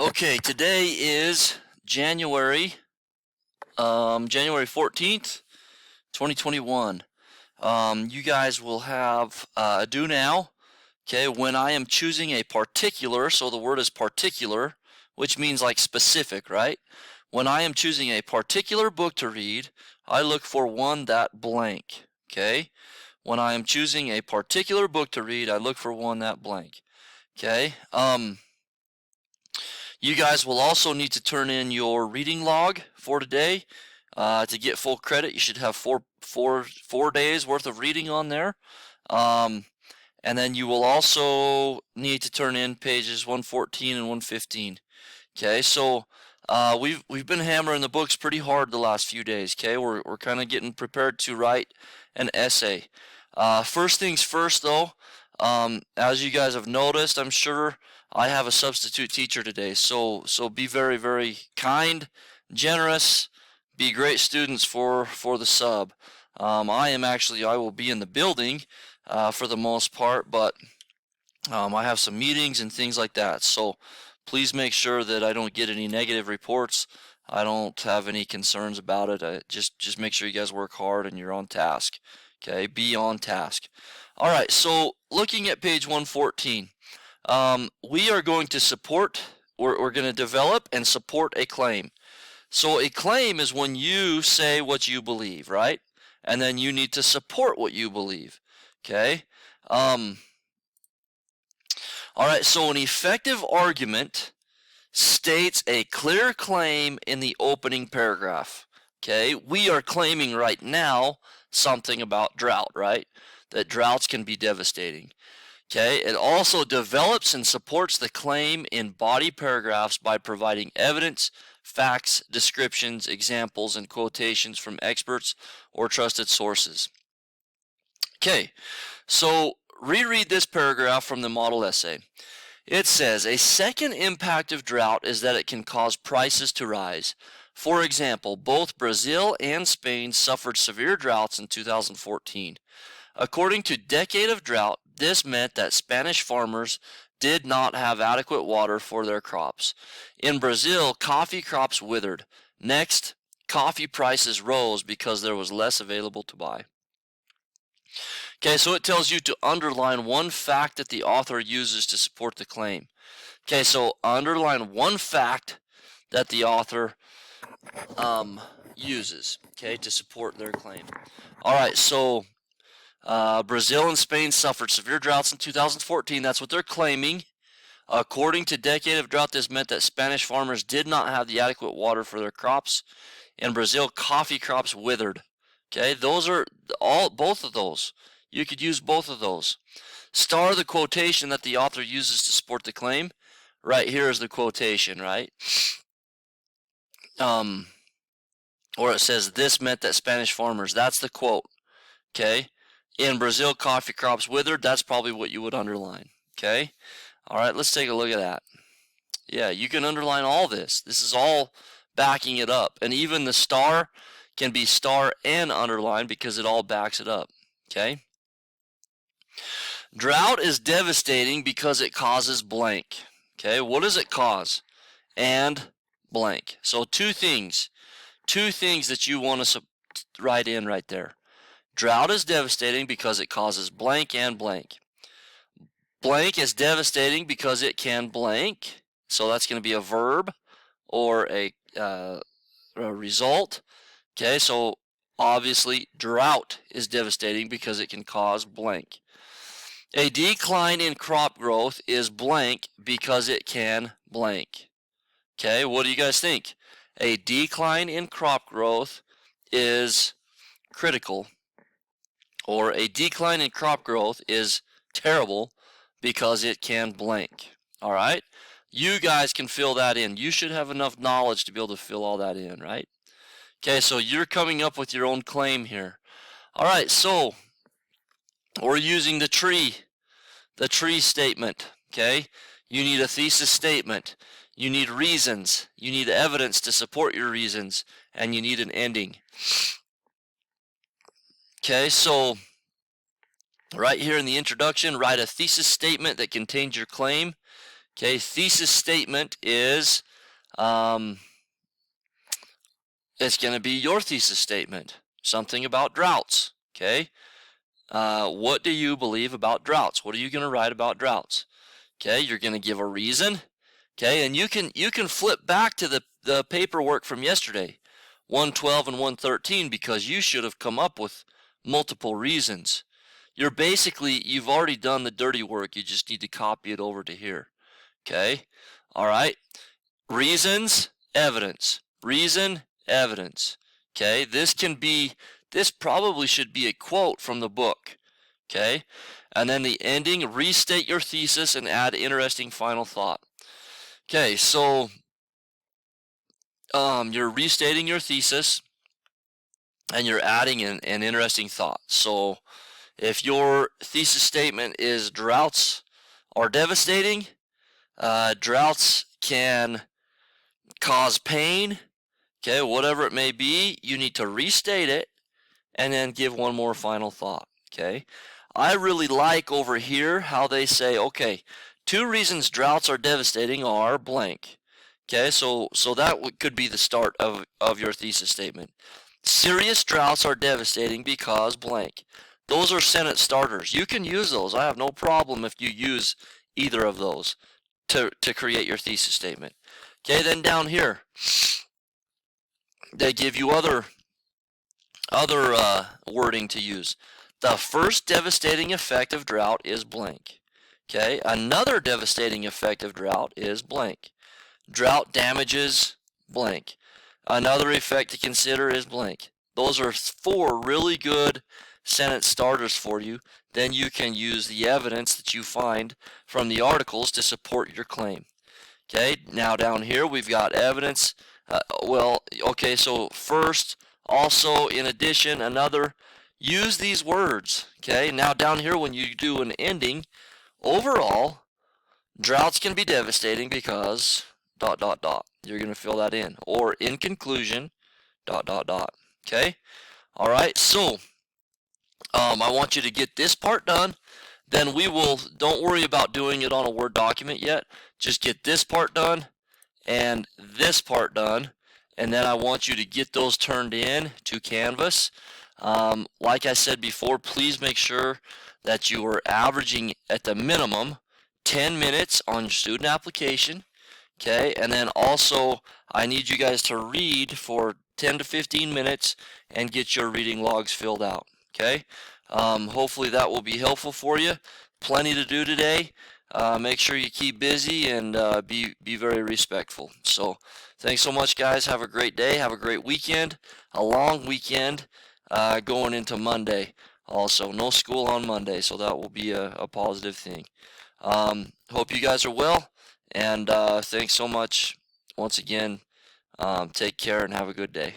Okay, today is January 14th, 2021. You guys will have do now. Okay, when I am choosing a particular, so the word is particular, which means like specific, right? When I am choosing a particular book to read, I look for one that blank. Okay, when I am choosing a particular book to read, I look for one that blank. Okay. You guys will also need to turn in your reading log for today. To get full credit, you should have four days worth of reading on there. And then you will also need to turn in pages 114 and 115. Okay, so we've been hammering the books pretty hard the last few days. Okay, we're kind of getting prepared to write an essay. First things first, though. As you guys have noticed, I'm sure I have a substitute teacher today. So be very, very kind, generous, be great students for the sub. I will be in the building for the most part, but I have some meetings and things like that. So please make sure that I don't get any negative reports. I don't have any concerns about it. Just make sure you guys work hard and you're on task. Okay, be on task. All right, so looking at page 114, we are going to we're going to develop and support a claim. So a claim is when you say what you believe, right? And then you need to support what you believe. Okay. All right, so an effective argument states a clear claim in the opening paragraph. Okay, we are claiming right now something about drought, right? That droughts can be devastating. Okay, it also develops and supports the claim in body paragraphs by providing evidence, facts, descriptions, examples, and quotations from experts or trusted sources. Okay, so reread this paragraph from the model essay. It says, a second impact of drought is that it can cause prices to rise. For example, both Brazil and Spain suffered severe droughts in 2014. According to Decade of Drought, this meant that Spanish farmers did not have adequate water for their crops. In Brazil, coffee crops withered. Next, coffee prices rose because there was less available to buy. Okay, so it tells you to underline one fact that the author uses to support the claim. Okay, so underline one fact that the author uses, okay, to support their claim. All right, so Brazil and Spain suffered severe droughts in 2014. That's what they're claiming. According to Decade of Drought, this meant that Spanish farmers did not have the adequate water for their crops. In Brazil, coffee crops withered. Okay, those are both of those. You could use both of those. Star the quotation that the author uses to support the claim. Right here is the quotation, right? Or it says, this meant that Spanish farmers. That's the quote. Okay? In Brazil, coffee crops withered. That's probably what you would underline. Okay? All right, let's take a look at that. Yeah, you can underline all this. This is all backing it up. And even the star can be star and underline because it all backs it up. Okay? Drought is devastating because it causes blank. Okay, what does it cause? And blank. So two things that you want to write in right there. Drought is devastating because it causes blank and blank. Blank is devastating because it can blank. So that's going to be a verb or a result. Okay, so obviously drought is devastating because it can cause blank. A decline in crop growth is blank because it can blank. Okay, what do you guys think? A decline in crop growth is critical, or a decline in crop growth is terrible because it can blank. All right? You guys can fill that in. You should have enough knowledge to be able to fill all that in, right? Okay, so you're coming up with your own claim here. All right, so we're using the tree statement, okay? You need a thesis statement. You need reasons. You need evidence to support your reasons. And you need an ending. Okay, so right here in the introduction, write a thesis statement that contains your claim. Okay, thesis statement is, it's going to be your thesis statement, something about droughts. Okay, what do you believe about droughts? What are you going to write about droughts? Okay, you're going to give a reason. Okay, and you can flip back to the paperwork from yesterday, 112 and 113, because you should have come up with multiple reasons. You've already done the dirty work. You just need to copy it over to here. Okay, all right. Reasons, evidence. Reason, evidence. Okay, this probably should be a quote from the book. Okay, and then the ending, restate your thesis and add interesting final thought. Okay, so you're restating your thesis and you're adding an interesting thought. So if your thesis statement is droughts are devastating, droughts can cause pain, okay, whatever it may be, you need to restate it and then give one more final thought. Okay, I really like over here how they say, okay, 2 reasons droughts are devastating are blank. Okay, so that could be the start of your thesis statement. Serious droughts are devastating because blank. Those are sentence starters. You can use those. I have no problem if you use either of those to create your thesis statement. Okay, then down here, they give you other wording to use. The first devastating effect of drought is blank. Okay, another devastating effect of drought is blank. Drought damages blank. Another effect to consider is blank. Those are 4 really good sentence starters for you. Then you can use the evidence that you find from the articles to support your claim. Okay, now down here we've got evidence. So first, also, in addition, another. Use these words. Okay, now down here when you do an ending, overall, droughts can be devastating because ... You're going to fill that in. Or in conclusion, ... Okay, all right, so I want you to get this part done. Then don't worry about doing it on a Word document yet. Just get this part done and this part done. And then I want you to get those turned in to Canvas. Like I said before, please make sure that you are averaging at the minimum 10 minutes on your student application. Okay, and then also I need you guys to read for 10 to 15 minutes and get your reading logs filled out. Okay, hopefully that will be helpful for you. Plenty to do today. Make sure you keep busy and be very respectful. So thanks so much, guys. Have a great day. Have a great weekend. A long weekend going into Monday. Also, no school on Monday, so that will be a positive thing. Hope you guys are well, and thanks so much once again. Take care and have a good day.